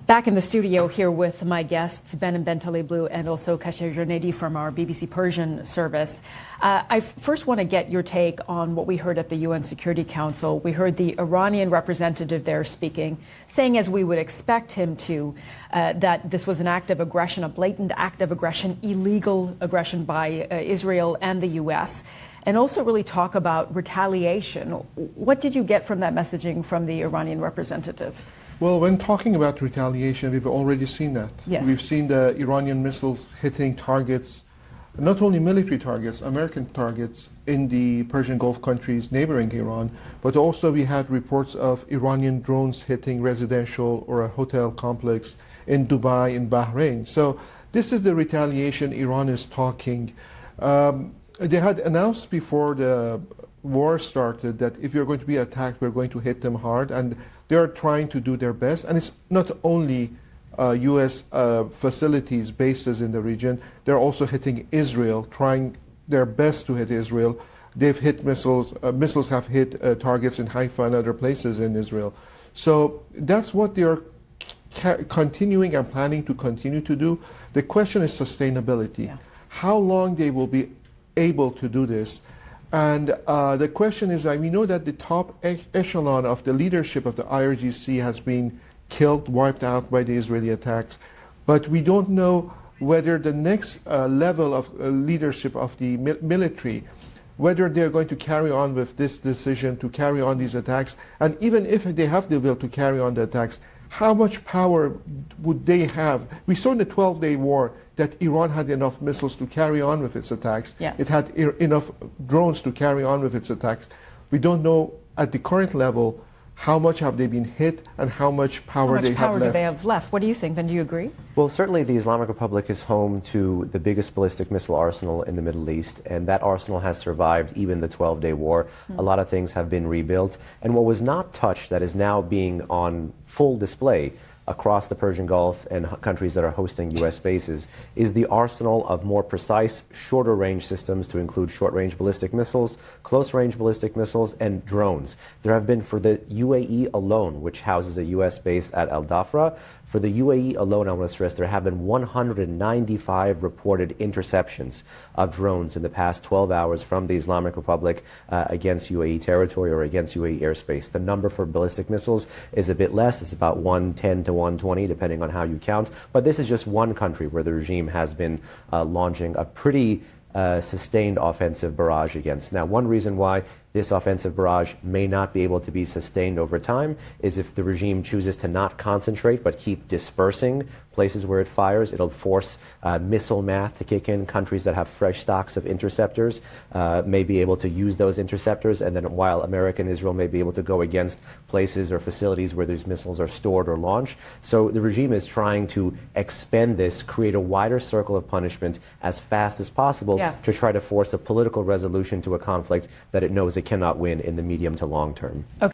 Back in the studio here with my guests, Behnam Ben Taleblu and also Kasher Janedi from our BBC Persian service. I first want to get your take on what we heard at the UN Security Council. We heard the Iranian representative there speaking, saying, as we would expect him to, that this was an act of aggression, a blatant act of aggression, illegal aggression by Israel and the U.S., and also really talk about retaliation. What did you get from that messaging from the Iranian representative? Well, when talking about retaliation, we've already seen that. Yes. We've seen the Iranian missiles hitting targets, not only military targets, American targets in the Persian Gulf countries neighboring Iran, but also we had reports of Iranian drones hitting residential or a hotel complex in Dubai, in Bahrain. So this is the retaliation Iran is talking. They had announced before the war started that if you're going to be attacked, we're going to hit them hard, and they are trying to do their best. And it's not only U.S. facilities, bases in the region. They're also hitting Israel, trying their best to hit Israel. They've hit missiles. Missiles have hit targets in Haifa and other places in Israel. So that's what they are continuing and planning to continue to do. The question is sustainability. Yeah. How long they will be able to do this. And the question is, we know that the top echelon of the leadership of the IRGC has been killed, wiped out by the Israeli attacks. But we don't know whether the next level of leadership of the military, whether they're going to carry on with this decision to carry on these attacks. And even if they have the will to carry on the attacks, how much power would they have? We saw in the 12-day war that Iran had enough missiles to carry on with its attacks. Yeah. It had enough drones to carry on with its attacks. We don't know at the current level how much have they been hit and how much power they have left. How much power do they have left? What do you think, Ben? Do you agree? Well, certainly the Islamic Republic is home to the biggest ballistic missile arsenal in the Middle East, and that arsenal has survived even the 12-day war. A lot of things have been rebuilt. And what was not touched that is now being on full display across the Persian Gulf and countries that are hosting U.S. bases is the arsenal of more precise, shorter-range systems to include short-range ballistic missiles, close-range ballistic missiles, and drones. There have been, for the UAE alone, which houses a U.S. base at Al Dhafra, for the UAE alone, I want to stress, there have been 195 reported interceptions of drones in the past 12 hours from the Islamic Republic against UAE territory or against UAE airspace. The number for ballistic missiles is a bit less. It's about 110 to 120, depending on how you count. But this is just one country where the regime has been launching a pretty sustained offensive barrage against. Now, one reason why this offensive barrage may not be able to be sustained over time is if the regime chooses to not concentrate but keep dispersing places where it fires. It'll force missile math to kick in. Countries that have fresh stocks of interceptors may be able to use those interceptors, and then while America and Israel may be able to go against places or facilities where these missiles are stored or launched. So the regime is trying to expend this, create a wider circle of punishment as fast as possible to try to force a political resolution to a conflict that it knows it cannot win in the medium to long term. Okay.